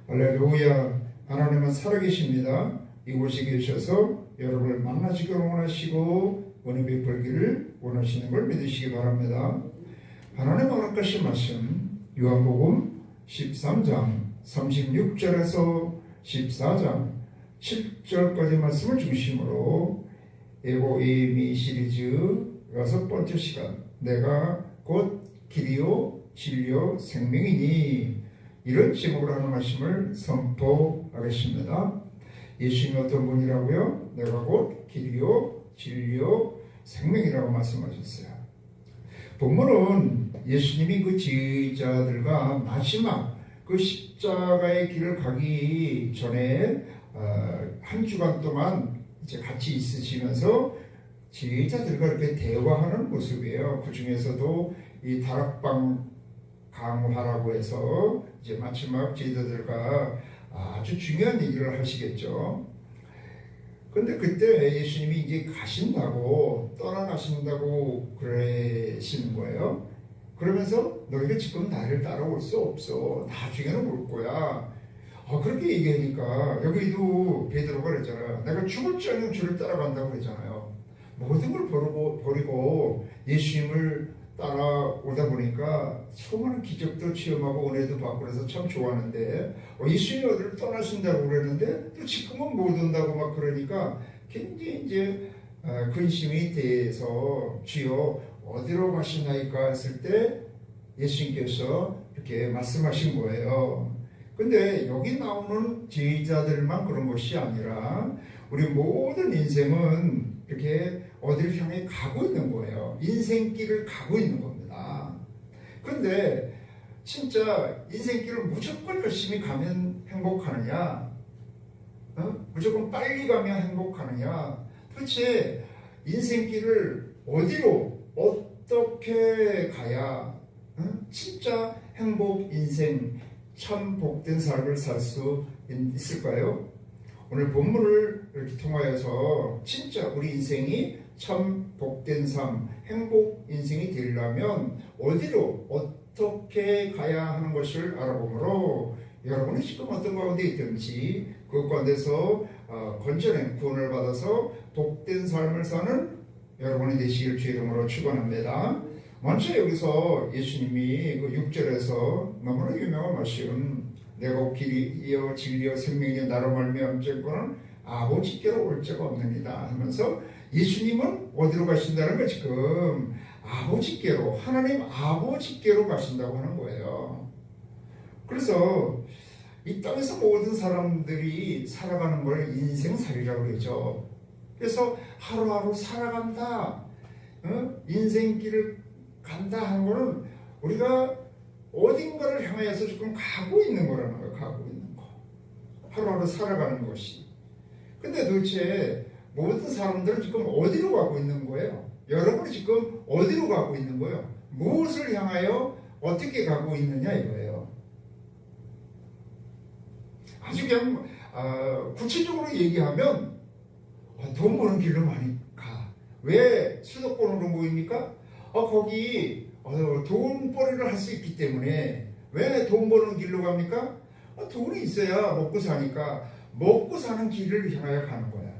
할렐루야. 하나님은 살아계십니다. 이곳에 계셔서 여러분을 만나시기를 원하시고 은혜 베풀기를 원하시는 걸 믿으시기 바랍니다. 하나님 허락하신 말씀 요한복음 13장 36절에서 14장 7절까지 말씀을 중심으로 에고이미 시리즈 6번째 시간, 내가 곧 길이요 진리요 생명이니, 이런 제목으로 하는 말씀을 선포하겠습니다. 예수님이 어떤 분이라고요? 내가 곧 길이요 진리요 생명이라고 말씀하셨어요. 본문은 예수님이 그 지휘자들과 마지막 그 십자가의 길을 가기 전에 한 주간 동안 이제 같이 있으시면서 지휘자들과 이렇게 대화하는 모습이에요. 그 중에서도 이 다락방 강화라고 해서 이제 마지막 지도자들과 아주 중요한 얘기를 하시겠죠. 근데 그때 예수님이 이제 가신다고, 떠나가신다고 그러시는 거예요. 그러면서 너희가 지금 나를 따라올 수 없어. 나중에는 올 거야. 그렇게 얘기하니까 여기도 베드로가 그랬잖아요. 내가 죽을 줄 알면 주를 따라간다고 그랬잖아요. 모든 걸 버리고 예수님을 따라오다 보니까 수많은 기적도 체험하고 은혜도 받고 그래서 참 좋았는데 예수님이 어디를 떠나신다고 그랬는데 또 지금은 못 온다고 막 그러니까 굉장히 이제 근심이 돼서 주여 어디로 가시나이까 했을 때 예수님께서 이렇게 말씀하신 거예요. 근데 여기 나오는 제자들만 그런 것이 아니라 우리 모든 인생은 이렇게 어디를 향해 가고 있는 거예요. 인생길을 가고 있는 겁니다. 그런데 진짜 인생길을 무조건 열심히 가면 행복하느냐? 무조건 빨리 가면 행복하느냐? 도대체 인생길을 어디로 어떻게 가야 진짜 행복 인생, 참 복된 삶을 살 수 있을까요? 오늘 본문을 이렇게 통하여서 진짜 우리 인생이 참 복된 삶, 행복 인생이 되려면 어디로 어떻게 가야 하는 것을 알아보므로 여러분이 지금 어떤 가운데 있든지 그 가운데서 건전한 구원을 받아서 복된 삶을 사는 여러분이 되시길 주의 이름으로 축원합니다. 먼저 여기서 예수님이 그 6절에서 너무나 유명한 말씀, 내가 길이요 진리요 생명이요 나로 말미암자고는 아버지께로 올 자가 없느니라 하면서 예수님은 어디로 가신다는 거 지금 아버지께로, 하나님 아버지께로 가신다고 하는 거예요. 그래서 이 땅에서 모든 사람들이 살아가는 걸 인생살이라고 그러죠. 그래서 하루하루 살아간다, 인생길을 간다 하는 거는 우리가 어딘가를 향해서 지금 가고 있는 거라는 거예요. 가고 있는 거. 하루하루 살아가는 것이. 근데 도대체 모든 사람들은 지금 어디로 가고 있는 거예요? 여러분이 지금 어디로 가고 있는 거예요? 무엇을 향하여 어떻게 가고 있느냐 이거예요. 아주 그냥 구체적으로 얘기하면 돈 버는 길로 많이 가. 왜 수도권으로 모입니까? 거기 돈벌이를 할 수 있기 때문에. 왜 돈 버는 길로 갑니까? 돈이 있어야 먹고 사니까 먹고 사는 길을 향하여 가는 거야.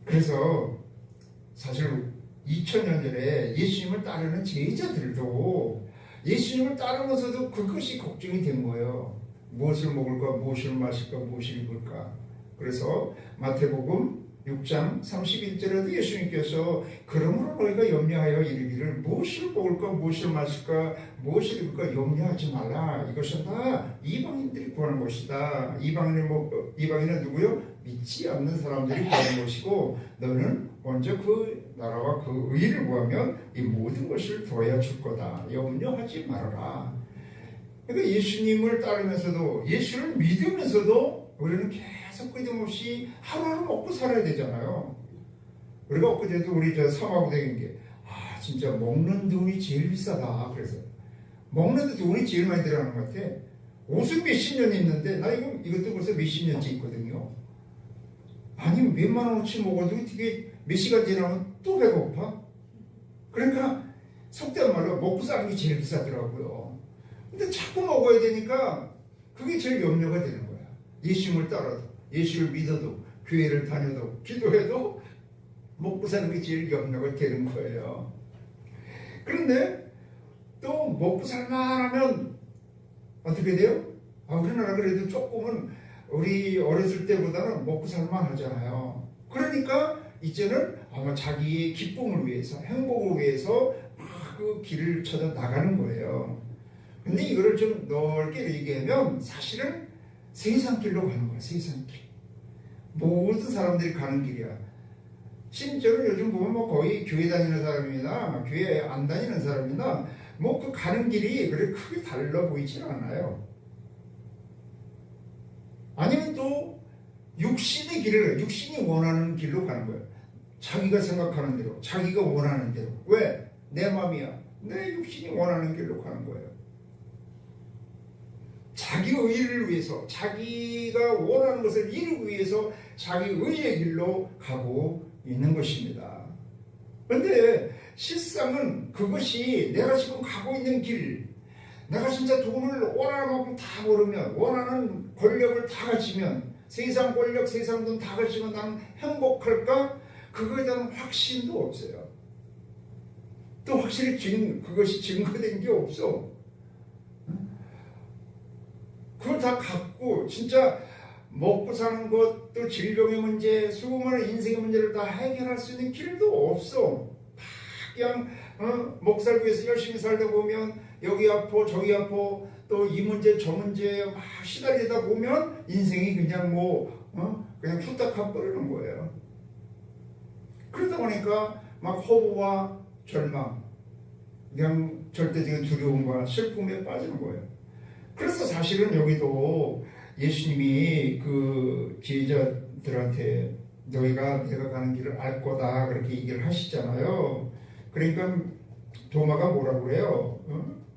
그래서 사실 2000년 전에 예수님을 따르는 제자들도 예수님을 따르면서도 그것이 걱정이 된 거예요. 무엇을 먹을까, 무엇을 마실까, 무엇을 입을까. 그래서 마태복음 6장 31절에도 예수님께서 그러므로 너희가 염려하여 이르기를 무엇을 먹을까, 무엇을 마실까, 무엇을 입을까 염려하지 말라. 이것은 다 이방인들이 구하는 것이다. 이방인은 누구요? 믿지 않는 사람들이 구하는 것이고 너는 먼저 그 나라와 그 의를 구하면 이 모든 것을 더하여 줄 거다. 염려하지 말아라. 그러니까 예수님을 따르면서도, 예수를 믿으면서도 우리는 계속 끊임없이 하루하루 먹고 살아야 되잖아요. 우리가 엊그제도 우리 사마고대인 게 진짜 먹는 돈이 제일 비싸다. 그래서 먹는 데 돈이 제일 많이 들어가는 것 같아. 옷은 몇십 년 입는데 나 이것도 벌써 몇십 년째 있거든요. 아니 몇만 원어치 먹어도 되게 몇 시간 지나면 또 배고파. 그러니까 속된 말로 먹고 사는 게 제일 비싸더라고요. 근데 자꾸 먹어야 되니까 그게 제일 염려가 되는 거야. 예수님을 따라도, 예수를 믿어도, 교회를 다녀도, 기도해도 먹고 사는 게 제일 염려가 되는 거예요. 그런데 또 먹고 살만하면 어떻게 돼요? 우리나라 그래도 조금은 우리 어렸을 때보다는 먹고 살만하잖아요. 그러니까 이제는 아마 자기의 기쁨을 위해서, 행복을 위해서 막 그 길을 찾아 나가는 거예요. 근데 이거를 좀 넓게 얘기하면 사실은 세상 길로 가는 거야. 세상 길. 모든 사람들이 가는 길이야. 심지어는 요즘 보면 뭐 거의 교회 다니는 사람이나 교회 안 다니는 사람이나 뭐 그 가는 길이 그렇게 크게 달라 보이질 않아요. 아니면 또 육신의 길을, 육신이 원하는 길로 가는 거예요. 자기가 생각하는 대로, 자기가 원하는 대로. 왜? 내 마음이야. 내 육신이 원하는 길로 가는 거예요. 자기 의를 위해서, 자기가 원하는 것을 이루기 위해서 자기 의의 길로 가고 있는 것입니다. 그런데 실상은 그것이 내가 지금 가고 있는 길, 내가 진짜 돈을 원하는 만큼 다 벌으면, 원하는 권력을 다 가지면, 세상 권력, 세상 돈 다 가지면 나는 행복할까? 그거에 대한 확신도 없어요. 또 확실히 그것이 증거된 게 없어. 그걸 다 갖고 진짜 먹고 사는 것, 또 질병의 문제, 수많은 인생의 문제를 다 해결할 수 있는 길도 없어. 다 그냥 먹고 살기 위해서 열심히 살다 보면 여기 아파 저기 아파 또 이 문제 저 문제에 막 시달리다 보면 인생이 그냥 그냥 후딱 가버리는 거예요. 그러다 보니까 막 허무와 절망, 그냥 절대적인 두려움과 슬픔에 빠지는 거예요. 그래서 사실은 여기도 예수님이 그 제자들한테 너희가 내가 가는 길을 알 거다 그렇게 얘기를 하시잖아요. 그러니까 도마가 뭐라고 그래요?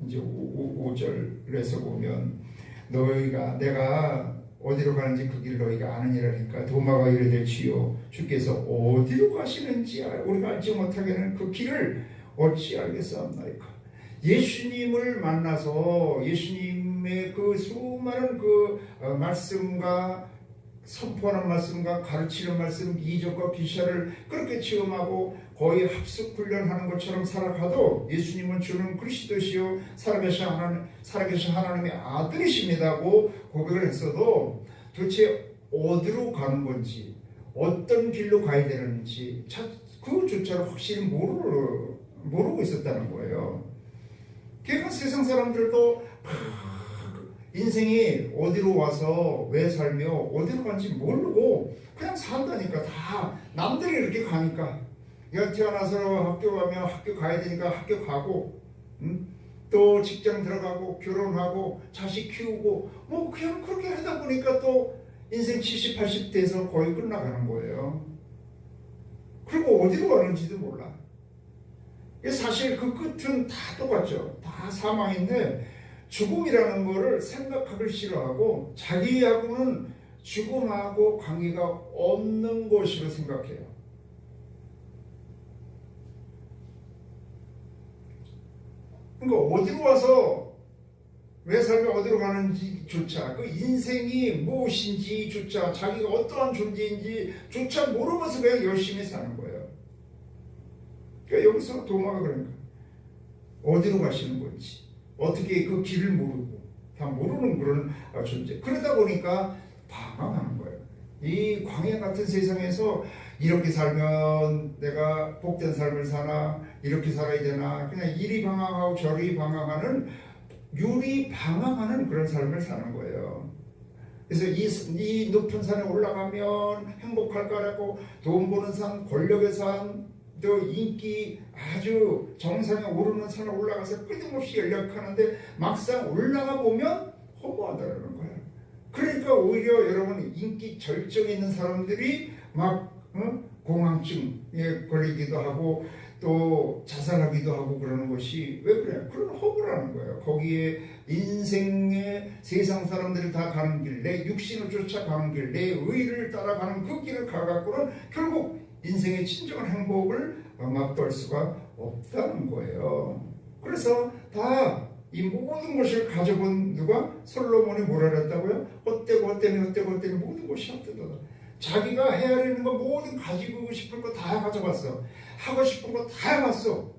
이제 5절에서 보면 내가 어디로 가는지 그 길 너희가 아느니라니까 도마가 이르되 주여 주께서 어디로 가시는지 우리가 알지 못하게는 그 길을 어찌 알겠사옵나이까. 예수님을 만나서 예수님의 그 수많은 그 말씀과 선포하는 말씀과 가르치는 말씀, 이적과 기사를 그렇게 체험하고 거의 합숙 훈련하는 것처럼 살아가도 예수님은 주는 그리스도시요 살아계신 하나님의 아들이십니다고 고백을 했어도 도대체 어디로 가는 건지 어떤 길로 가야 되는지 그조차를 확실히 모르고 있었다는 거예요. 그러니까 세상 사람들도 인생이 어디로 와서 왜 살며 어디로 간지 모르고 그냥 산다니까. 다 남들이 이렇게 가니까 내가 태어나서 학교 가면 학교 가야 되니까 학교 가고 또 직장 들어가고 결혼하고 자식 키우고 뭐 그냥 그렇게 하다 보니까 또 인생 70, 80대에서 거의 끝나가는 거예요. 그리고 어디로 가는지도 몰라. 사실 그 끝은 다 똑같죠. 다 사망인데 죽음이라는 거를 생각하기 싫어하고 자기하고는 죽음하고 관계가 없는 것으로 생각해요. 그러니까 어디로 와서 왜 살며 어디로 가는지조차 그 인생이 무엇인지조차 자기가 어떠한 존재인지조차 모르면서 그냥 열심히 사는 거예요. 그러니까 여기서 도마가 그러니까 어디로 가시는 건지 어떻게 그 길을 모르고 다 모르는 그런 존재. 그러다 보니까 방황하는 거예요. 이 광야 같은 세상에서 이렇게 살면 내가 복된 삶을 사나 이렇게 살아야 되나 그냥 이리 방황하고 저리 방황하는 유리 방황하는 그런 삶을 사는 거예요. 그래서 이 높은 산에 올라가면 행복할 거라고 돈 버는 산, 권력의 산, 또 인기 아주 정상에 오르는 산에 올라가서 끊임없이 연락하는데 막상 올라가 보면 허무하다는 거예요. 그러니까 오히려 여러분 인기 절정에 있는 사람들이 막 공황증에 걸리기도 하고 또 자살하기도 하고 그러는 것이 왜 그래요? 그런 허무라는 거예요. 거기에 인생의 세상 사람들이 다 가는 길, 내 육신을 쫓아가는 길, 내 의를 따라가는 그 길을 가갖고는 결국 인생의 진정한 행복을 맛볼 수가 없다는 거예요. 그래서 다 이 모든 것을 가져본 누가? 솔로몬이 뭐라 그랬다고요? 헛되고 모든 것이 헛되도다. 자기가 헤아리는 거 모든 가지고 싶은 거 다 가져갔어. 하고 싶은 거 다 해봤어.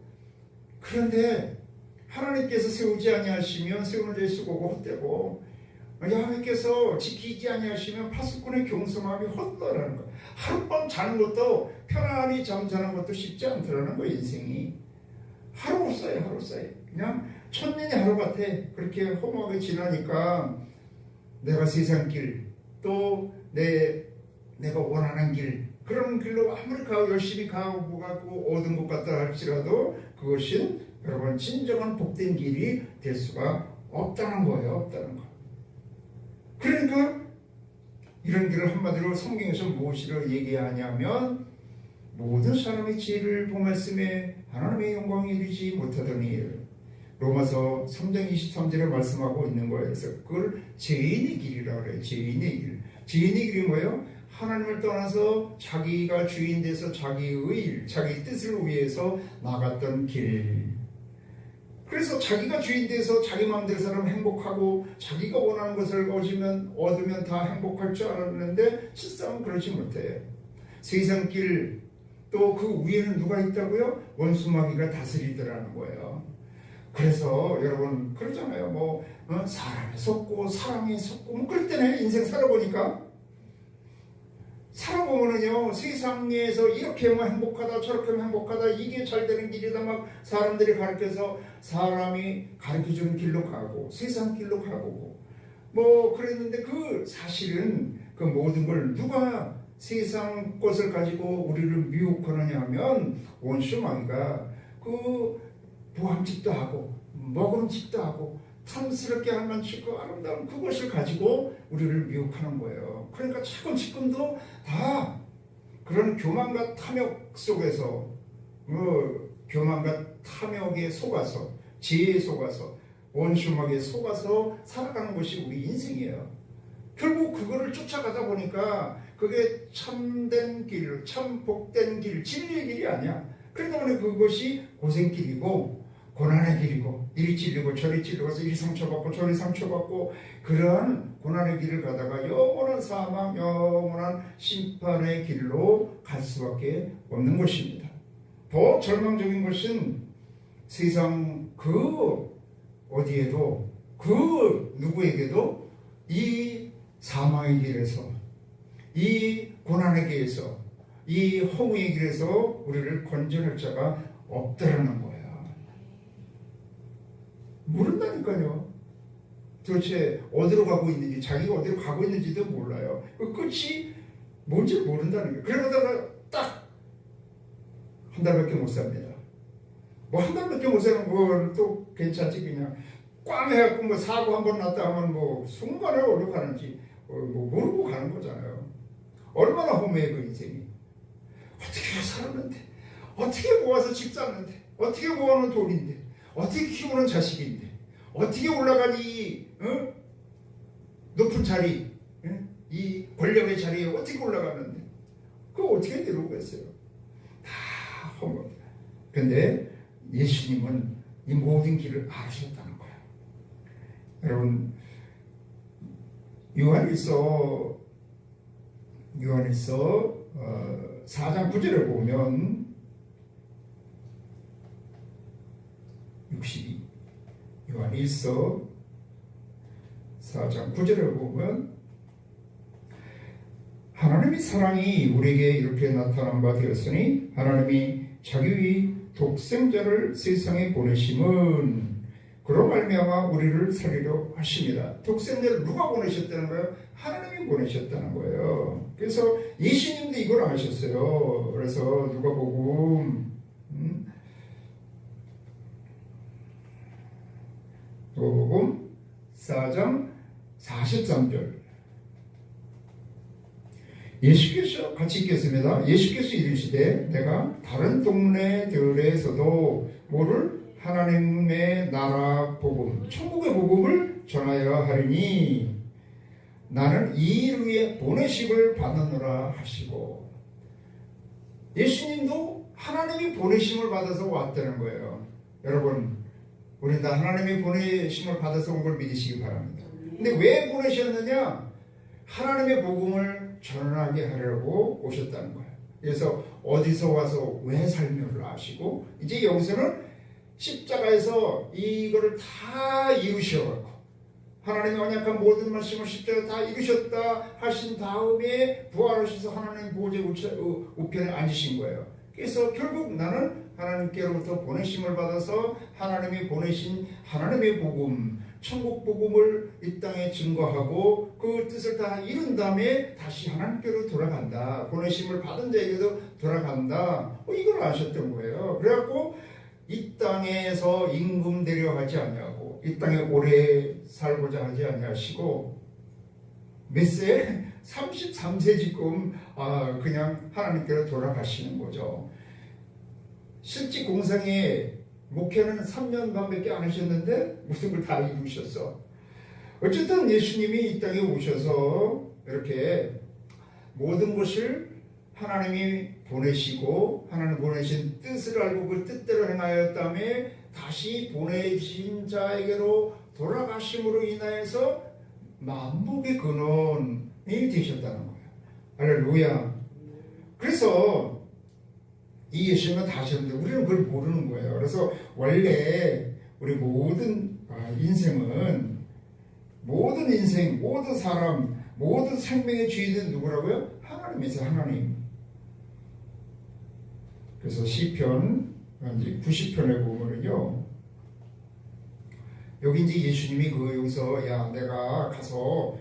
그런데 하나님께서 세우지 아니하시면 세우는 자의 수고가 헛되고 여호와께서 지키지 아니하시면 파수꾼의 경성함이 헛되라는 거야. 하룻밤 자는 것도 편안히 잠자는 것도 쉽지 않더라는 거야. 인생이 하루 사이 그냥 천년이 하루 같아. 그렇게 허무하게 지나니까 내가 세상 길 또 내가 원하는 길 그런 길로 아무리 열심히 가고 얻은 것 같다 할지라도 그것은 여러분 진정한 복된 길이 될 수가 없다는 거예요. 그러니까 이런 길을 한마디로 성경에서 무엇이라고 얘기하냐면 모든 사람의 지혜를 범했음에 하나님의 영광에 이르지 못하더니 로마서 3장 23절에 말씀하고 있는 거예요. 그래서 그걸 죄인의 길이라고 그래요. 죄인의 길이 뭐예요? 하나님을 떠나서 자기가 주인 돼서 자기의 일, 자기 뜻을 위해서 나갔던 길. 그래서 자기가 주인 돼서 자기 마음대로 살면 행복하고 자기가 원하는 것을 얻으면 다 행복할 줄 알았는데 실상은 그렇지 못해요. 세상 길 또 그 위에는 누가 있다고요? 원수 마귀가 다스리더라는 거예요. 그래서 여러분 그러잖아요. 사람에 속고 사랑에 속고 그럴 때는 인생 살아보니까 살아보면은요 세상에서 이렇게 하면 행복하다 저렇게 하면 행복하다 이게 잘 되는 길이다 막 사람들이 가르쳐서 사람이 가르쳐주는 길로 가고 세상 길로 가고 그랬는데 그 사실은 그 모든 걸 누가 세상 것을 가지고 우리를 미혹하느냐 하면 원수 마귀가 그 보암직도 하고 먹음직도 하고 탐스럽게 할 만치고 아름다운 그것을 가지고 우리를 미혹하는 거예요. 그러니까 차근차근도 다 그런 교만과 탐욕 속에서 교만과 탐욕에 속아서 지혜에 속아서 원수막에 속아서 살아가는 것이 우리 인생이에요. 결국 그거를 쫓아가다 보니까 그게 참된 길, 참 복된 길, 진리의 길이 아니야. 그러다 보니 그것이 고생길이고 고난의 길이고 이리 찔리고 저리 찔리고서 이리 상처받고 저리 상처받고 그러한 고난의 길을 가다가 영원한 사망, 영원한 심판의 길로 갈 수밖에 없는 것입니다. 더 절망적인 것은 세상 그 어디에도 그 누구에게도 이 사망의 길에서 이 고난의 길에서 이 허무의 길에서 우리를 건져낼 자가 없더라는 거야. 모른다니까요. 도대체 어디로 가고 있는지 자기가 어디로 가고 있는지도 몰라요. 그 끝이 뭔지 모른다는 거예요. 그러다가 딱 한 달밖에 못 삽니다. 한 달밖에 못 사는 걸 또 괜찮지 그냥 꽝 해갖고 사고 한 번 났다 하면 순간에 어디로 가는지 모르고 가는 거잖아요. 얼마나 허무해 그 인생이. 어떻게 살았는데 어떻게 모아서 집 샀는데 어떻게 모아놓은 돈인데 어떻게 키우는 자식인데 어떻게 올라가니 높은 자리 이 권력의 자리에 어떻게 올라가는데 그거 어떻게 내려오겠어요. 다 허무합니다. 근데 예수님은 이 모든 길을 아셨다는 거예요. 여러분 요한일서 4장 9절을 보면 62 요한일서 4장 9절을 보면 하나님의 사랑이 우리에게 이렇게 나타난 바 되었으니 하나님이 자기의 독생자를 세상에 보내심은 그로 말미암아 우리를 살리려 하십니다. 독생자를 누가 보내셨다는 거예요? 하나님이 보내셨다는 거예요. 그래서 예수님도 이걸 아셨어요. 그래서 누가복음 4장 43절 예수께서 같이 읽겠습니다. 예수께서 이르시되 내가 다른 동네들에서도 뭐를 하나님의 나라 복음, 천국의 복음을 전하여 하리니 나는 이 일 위에 보내심을 받느니라 하시고 예수님도 하나님이 보내심을 받아서 왔다는 거예요. 여러분 우리는 다 하나님의 보내심을 받아서 온 걸 믿으시기 바랍니다. 근데 왜 보내셨느냐? 하나님의 복음을 전하게 하려고 오셨다는 거예요. 그래서 어디서 와서 왜 살며를 아시고 이제 여기서는 십자가에서 이거를 다 이루셔가지고 하나님의 언약한 모든 말씀을 십자가에 다 이루셨다 하신 다음에 부활하셔서 하나님 보좌 우편에 앉으신 거예요. 그래서 결국 나는 하나님께로부터 보내심을 받아서 하나님이 보내신 하나님의 복음, 천국 복음을 이 땅에 증거하고 그 뜻을 다 이룬 다음에 다시 하나님께로 돌아간다. 보내심을 받은 자에게도 돌아간다. 이걸 아셨던 거예요. 그래갖고 이 땅에서 임금되려 하지 아니하고 이 땅에 오래 살고자 하지 아니하시고 몇 세? 33세 지금 그냥 하나님께로 돌아가시는 거죠. 실제 공생의 목회는 3년 반밖에 안 하셨는데 무슨 걸 다 이루셨어. 어쨌든 예수님이 이 땅에 오셔서 이렇게 모든 것을 하나님이 보내시고 하나님 보내신 뜻을 알고 그 뜻대로 행하였다며 다시 보내신 자에게로 돌아가심으로 인하여서 만복의 근원이 되셨다는 거예요. 할렐루야. 그래서 이 예수님은 다 하셨는데 우리는 그걸 모르는 거예요. 그래서 원래 우리 모든 인생은 모든 인생, 모든 사람, 모든 생명의 주인은 누구라고요? 하나님이세요. 하나님. 그래서 시편 90편에 보면은요, 여기 이제 예수님이 여기서 내가 가서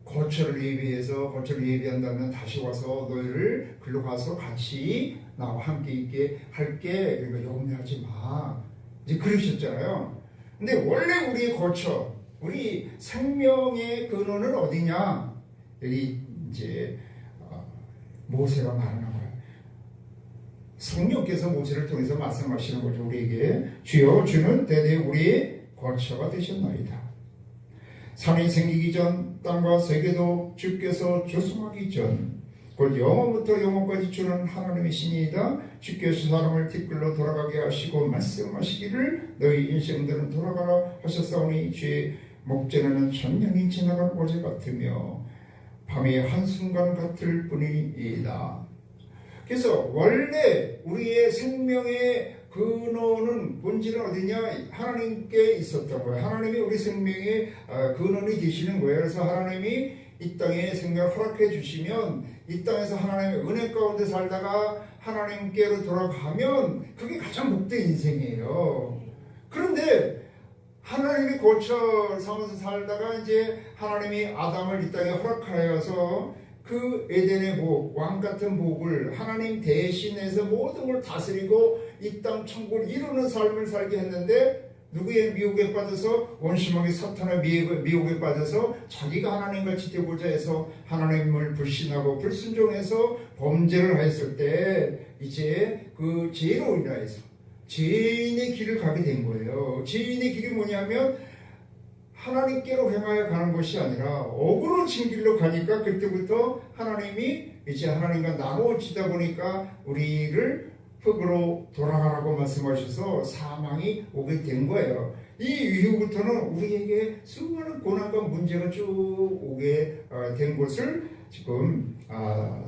거처를 예비한다면 다시 와서 너희를 글로 가서 같이 나와 함께 있게 할게. 그러니까 염려하지 마. 이제 그러셨잖아요. 근데 원래 우리의 거처, 우리 생명의 근원은 어디냐? 여기 이제 모세가 말하는 거예요. 성령께서 모세를 통해서 말씀하시는 거죠. 우리에게 주여 주는 대대 우리의 거처가 되셨나이다. 산이 생기기 전 땅과 세계도 주께서 조성하기 전 곧 영원부터 영원까지 주는 하나님의 신이다. 주께서 사람을 뒷글로 돌아가게 하시고 말씀하시기를 너희 인생들은 돌아가라 하셨사오니 주의 목전에는 천년이 지나간 오제 같으며 밤의 한순간 같을 뿐이다. 그래서 원래 우리의 생명의 근원은 본질은 어디냐? 하나님께 있었던 거예요. 하나님이 우리 생명의 근원이 되시는 거예요. 그래서 하나님이 이 땅에 생명을 허락해 주시면 이 땅에서 하나님의 은혜 가운데 살다가 하나님께로 돌아가면 그게 가장 복된 인생이에요. 그런데 하나님이 거처 삼아서 살다가 이제 하나님이 아담을 이 땅에 허락하여서 그 에덴의 복, 왕 같은 복을 하나님 대신해서 모든 걸 다스리고 이 땅 천국을 이루는 삶을 살게 했는데 누구의 미혹에 빠져서 원심하게 사탄의 미혹에 빠져서 자기가 하나님같이 되고자 해서 하나님을 불신하고 불순종해서 범죄를 했을 때 이제 그 죄로 인하여서 죄인의 길을 가게 된 거예요. 죄인의 길이 뭐냐면 하나님께로 행하여 가는 것이 아니라 억울한 길로 가니까 그때부터 하나님이 이제 하나님과 나누어지다 보니까 우리를 흙으로 돌아가라고 말씀하셔서 사망이 오게 된 거예요. 이 이후부터는 우리에게 수많은 고난과 문제가 쭉 오게 된 것을 지금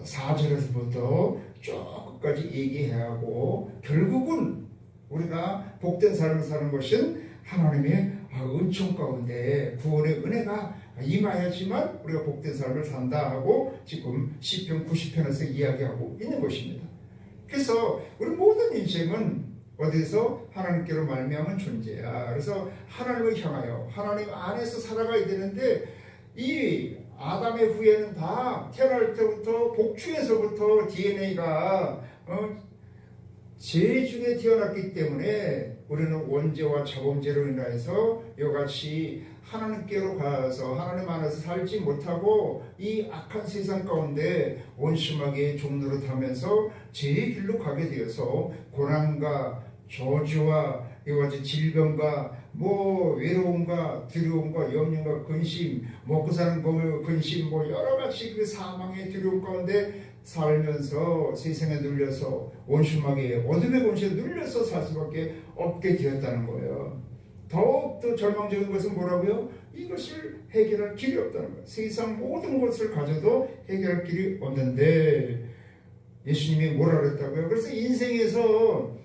4절에서부터 쭉 끝까지 얘기해야 하고 결국은 우리가 복된 삶을 사는 것은 하나님의 은총 가운데 구원의 은혜가 임하였지만 우리가 복된 삶을 산다 하고 지금 시편 90편에서 이야기하고 있는 것입니다. 그래서 우리 모든 인생은 어디서 하나님께로 말미암은 존재야. 그래서 하나님을 향하여 하나님 안에서 살아가야 되는데 이 아담의 후예는 다 태어날 때부터 복주에서부터 DNA가 죄 중에 태어났기 때문에 우리는 원죄와 자범죄로 인하여서 이같이 하나님께로 가서 하나님 안에서 살지 못하고 이 악한 세상 가운데 원심하게 종노릇하면서 죄의 길로 가게 되어서 고난과 저주와 이같이 질병과 외로움과 두려움과 염려과 근심, 먹고 사는 근심, 여러 가지 그 사망의 두려움 가운데 살면서 세상에 눌려서 원심하게 어둠의 권세에 눌려서 살 수밖에 없게 되었다는 거예요. 더욱더 절망적인 것은 뭐라고요? 이것을 해결할 길이 없다는 거예요. 세상 모든 것을 가져도 해결할 길이 없는데 예수님이 뭐라 그랬다고요? 그래서 인생에서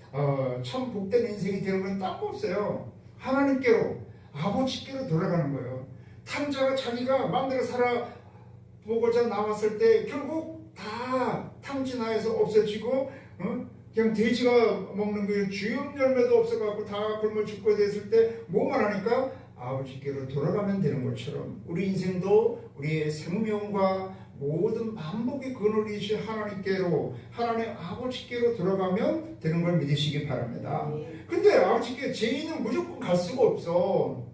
참 복된 인생이 되는 건 딱 없어요. 하나님께로, 아버지께로 돌아가는 거예요. 탐자가 자기가 마음대로 살아보고자 나왔을 때 결국 다 탐진하여서 없어지고 그냥 돼지가 먹는 그 주염 열매도 없어갖고 다 굶어 죽고 됐을 때 뭐만 하니까 아버지께로 돌아가면 되는 것처럼 우리 인생도 우리의 생명과 모든 반복의 근원이신 하나님께로, 하나님 아버지께로 돌아가면 되는 걸 믿으시기 바랍니다. 근데 아버지께 죄인은 무조건 갈 수가 없어.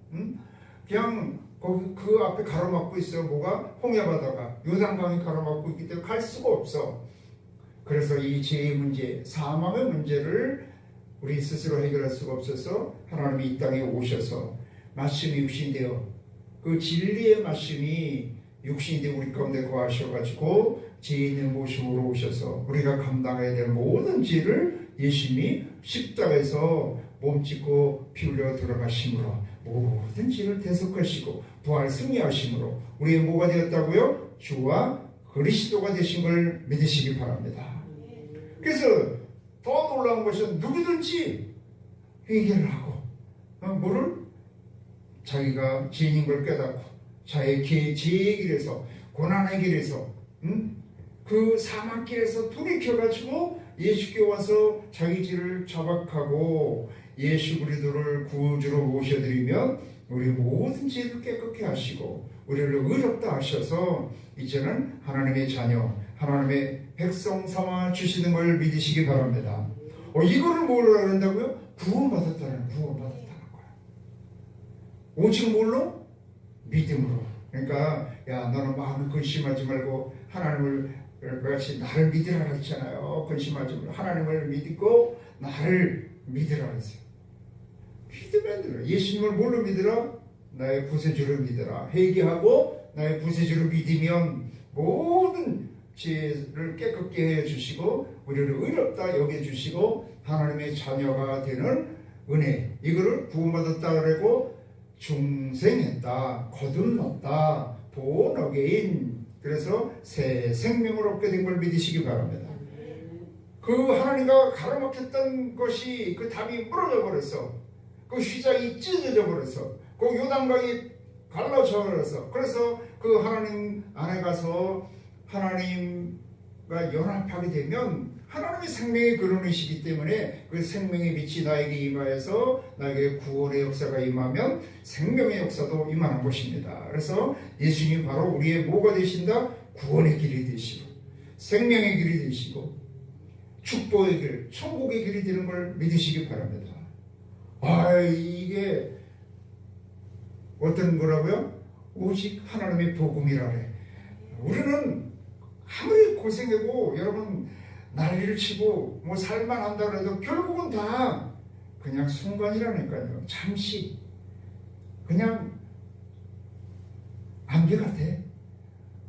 그냥 거기 그 앞에 가로막고 있어요. 뭐가? 홍해바다가 요단강이 가로막고 있기 때문에 갈 수가 없어. 그래서 이 죄의 문제, 사망의 문제를 우리 스스로 해결할 수가 없어서 하나님이 이 땅에 오셔서 말씀이 육신되어 그 진리의 말씀이 육신되어 우리 가운데 거하셔가지고 죄 있는 모습으로 오셔서 우리가 감당해야 될 모든 죄를 예수님이 십자가에서 몸짓고 피 흘려 들어가심으로 모든 죄를 대속하시고 부활 승리하심으로 우리의 뭐가 되었다고요? 주와 그리스도가 되신 걸 믿으시기 바랍니다. 그래서 더 놀라운 것은 누구든지 회개를 하고 뭐를? 자기가 죄인인 걸 깨닫고 자의 죄의 길에서 고난의 길에서 그 사망 길에서 돌이켜가지고 예수께 와서 자기 죄를 자박하고 예수 그리스도를 구주로 모셔드리면 우리 모든 죄를 깨끗게 하시고 우리를 의롭다 하셔서 이제는 하나님의 자녀, 하나님의 백성 삼아 주시는 걸 믿으시기 바랍니다. 이거를 뭐라 그런다고요? 구원받았다는 거야. 오직 뭘로? 믿음으로. 그러니까 야 너는 마음을 근심하지 말고 하나님을 같이 나를 믿으라 그랬잖아요. 근심하지 말고 하나님을 믿고 나를 믿으라 그랬어요. 믿으면 되라. 예수님을 뭘로 믿으라? 나의 구세주를 믿으라. 회개하고 나의 구세주를 믿으면 모든 죄를 깨끗게 해주시고 우리를 의롭다 여겨주시고 하나님의 자녀가 되는 은혜, 이거를 구원받았다 그러고 중생했다, 거듭났다, born again, 그래서 새 생명을 얻게 된 걸 믿으시기 바랍니다. 그 하나님과 가로막혔던 것이 그 담이 무너져 버렸어. 그 휘장이 찢어져 버렸어. 그 요단강이 갈라져 버렸어. 그래서 그 하나님 안에 가서 하나님과 연합하게 되면 하나님의 생명의 근원이시기 때문에 그 생명의 빛이 나에게 임하여서 나에게 구원의 역사가 임하면 생명의 역사도 임하는 것입니다. 그래서 예수님이 바로 우리의 뭐가 되신다? 구원의 길이 되시고 생명의 길이 되시고 축복의 길, 천국의 길이 되는 걸 믿으시기 바랍니다. 이게 어떤 거라고요? 오직 하나님의 복음이라래. 우리는 아무리 고생하고 여러분 난리를 치고 뭐 살만한다 그래도 결국은 다 그냥 순간이라니까요. 잠시 그냥 안개 같아.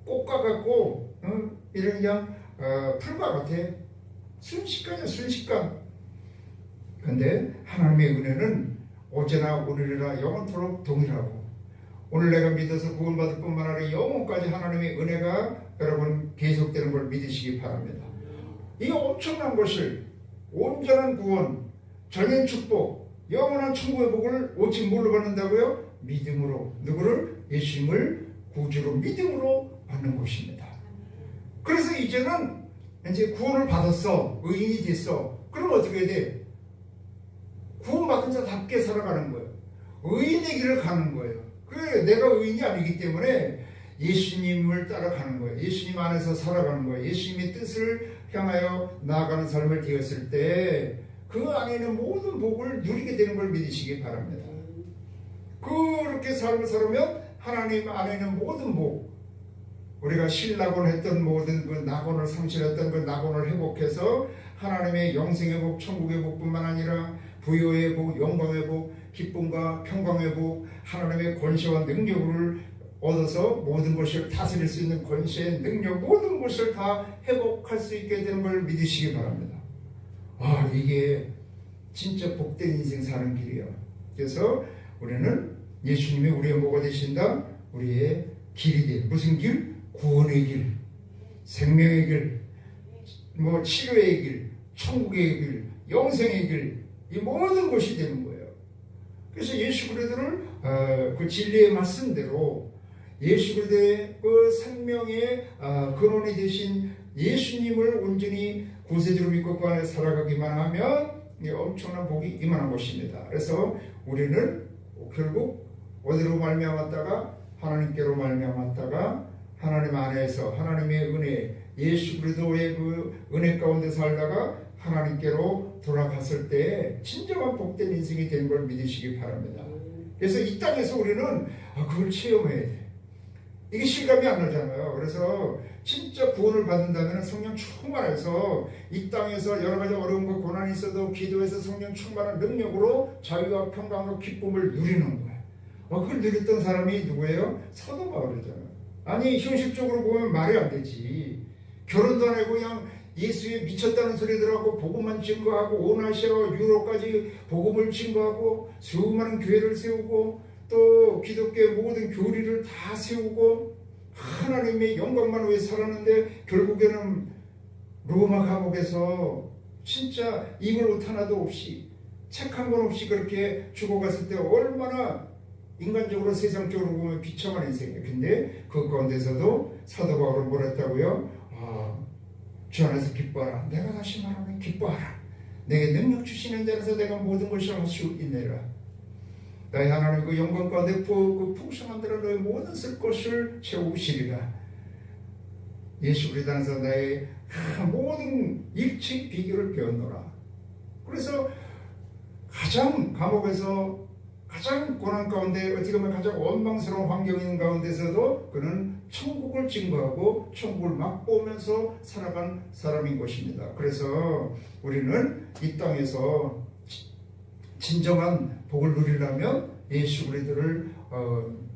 꽃과 같고 이런 그냥 풀과 같아. 순식간이야, 순식간. 근데 하나님의 은혜는 어제나 오늘이나 영원토록 동일하고 오늘 내가 믿어서 구원받을 뿐만 아니라 영원까지 하나님의 은혜가 여러분 계속되는 걸 믿으시기 바랍니다. 이 엄청난 것을 온전한 구원, 전인 축복, 영원한 천국의 복을 오직 뭘로 받는다고요? 믿음으로. 누구를? 예수님을 구주로 믿음으로 받는 것입니다. 그래서 이제는 이제 구원을 받았어. 의인이 됐어. 그럼 어떻게 해야 돼? 구원받은 자답게 살아가는 거예요. 의인의 길을 가는 거예요. 내가 의인이 아니기 때문에 예수님을 따라가는 거예요. 예수님 안에서 살아가는 거예요. 예수님의 뜻을 향하여 나아가는 삶을 되었을 때 그 안에는 모든 복을 누리게 되는 걸 믿으시기 바랍니다. 그렇게 삶을 살면 하나님 안에는 모든 복, 우리가 신낙원 했던 모든 그 낙원을 상실했던 그 낙원을 회복해서 하나님의 영생의 복, 천국의 복뿐만 아니라 부요의 복, 영광의 복, 기쁨과 평강의 복, 하나님의 권세와 능력을 얻어서 모든 것을 다스릴 수 있는 권세, 능력, 모든 것을 다 회복할 수 있게 되는 걸 믿으시기 바랍니다. 이게 진짜 복된 인생 사는 길이에요. 그래서 우리는 예수님이 우리의 뭐가 되신다? 우리의 길이 돼. 무슨 길? 구원의 길, 생명의 길, 뭐 치료의 길, 천국의 길, 영생의 길, 이 모든 것이 되는 거예요. 그래서 예수 그리스도를 그 진리의 말씀대로 예수 그리스도의 그 생명의 근원이 되신 예수님을 온전히 구세주로 믿고 그 안에 살아가기만 하면 엄청난 복이 임하는 것입니다. 그래서 우리는 결국 어디로 말미암았다가 하나님께로 말미암았다가 하나님 안에서 하나님의 은혜, 예수 그리스도의 그 은혜 가운데 살다가 하나님께로 돌아갔을 때 진정한 복된 인생이 되는 걸 믿으시기 바랍니다. 그래서 이 땅에서 우리는 그걸 체험해야 돼. 이게 실감이 안 나잖아요. 그래서 진짜 구원을 받는다면 성령 충만해서 이 땅에서 여러 가지 어려움과 고난이 있어도 기도해서 성령 충만한 능력으로 자유와 평강과 기쁨을 누리는 거예요. 그걸 누렸던 사람이 누구예요? 사도 바울이잖아요. 아니 현실적으로 보면 말이 안 되지. 결혼도 안 하고 그냥 예수에 미쳤다는 소리 들어가고 복음만 증거하고 온 아시아와 유럽까지 복음을 증거하고 수많은 교회를 세우고 또 기독교의 모든 교리를 다 세우고 하나님의 영광만 위해 살았는데 결국에는 로마 감옥에서 진짜 입을 옷 하나도 없이 책 한 권 없이 그렇게 죽어갔을 때 얼마나 인간적으로 세상적으로 보면 비참한 인생이에요. 근데 그 가운데서도 사도 바울은 뭘 했다고요? 주 안에서 기뻐하라. 내가 다시 말하면 기뻐하라. 내게 능력 주시는 자에서 내가 모든 것을 할 수 있느니라. 나의 하나님 그 영광 가운데 그 풍성한 대로 너의 모든 쓸 것을 채우시리라. 예수 그리스도 안에서 나의 모든 일체 비결을 배웠노라. 그래서 가장 감옥에서 가장 고난 가운데 어떻게 보면 가장 원망스러운 환경인 가운데서도 그는 천국을 증거하고 천국을 맛보면서 살아간 사람인 것입니다. 그래서 우리는 이 땅에서 진정한 복을 누리려면 예수 그리스도를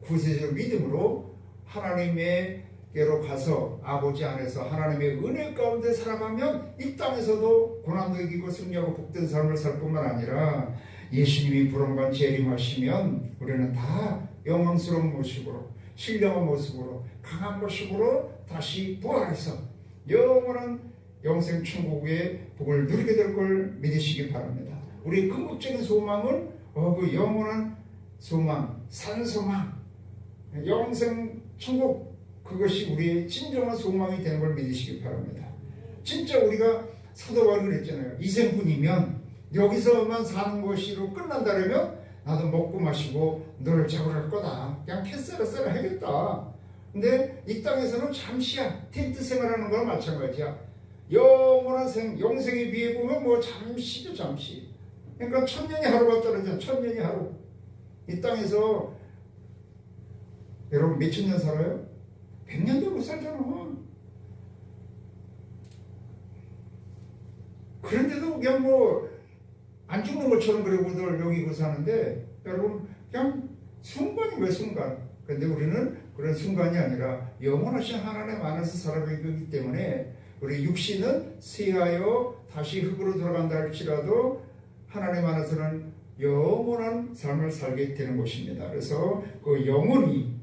구세주로 믿음으로 하나님께로 가서 아버지 안에서 하나님의 은혜 가운데 살아가면 이 땅에서도 고난도 이기고 승리하고 복된 삶을 살 뿐만 아니라 예수님이 부름과 재림하시면 우리는 다 영광스러운 모습으로 신령한 모습으로 강한 모습으로 다시 부활해서 영원한 영생 천국의 복을 누리게 될 걸 믿으시기 바랍니다. 우리의 궁극적인 소망은 그 영원한 소망, 산소망, 영생 천국, 그것이 우리의 진정한 소망이 되는 걸 믿으시기 바랍니다. 진짜 우리가 사도 바울이 그랬잖아요. 이생뿐이면 여기서만 사는 것으로 끝난다면 나도 먹고 마시고 너를 잡으러 거다. 그냥 캐싸라싸라 하겠다. 근데 이 땅에서는 잠시야. 텐트 생활하는 거랑 마찬가지야. 영원한 영생에 비해 보면 뭐 잠시죠, 잠시. 그러니까 천년이 하루가 떨어져. 천년이 하루. 이 땅에서 여러분 몇천 년 살아요? 100년도 못 살잖아. 그런데도 그냥 뭐 안 죽는 것처럼 그러고들 여기고 사는데 여러분 그냥 순간이 왜 순간? 그런데 우리는 그런 순간이 아니라 영원하신 하나님 안에서 살아가기 때문에 우리 육신은 쇠하여 다시 흙으로 돌아간다 할지라도 하나님 안에서는 영원한 삶을 살게 되는 것입니다. 그래서 그 영원히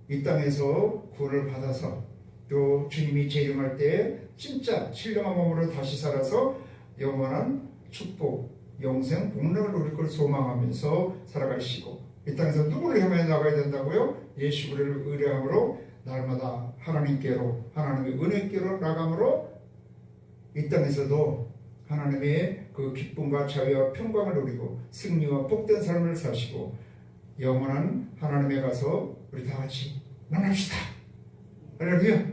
이 땅에서 구원을 받아서 또 주님이 재림할 때 진짜 신령한 몸으로 다시 살아서 영원한 축복, 영생, 복락을 누릴 걸 소망하면서 살아가시고 이 땅에서 누구를 향해 나가야 된다고요? 예수 그리스도를 의뢰함으로 날마다 하나님께로 하나님의 은혜께로 나감으로 이 땅에서도 하나님의 그 기쁨과 자유와 평강을 누리고 승리와 복된 삶을 사시고 영원한 하나님에 가서 우리 다 같이 만납시다. 할렐루야.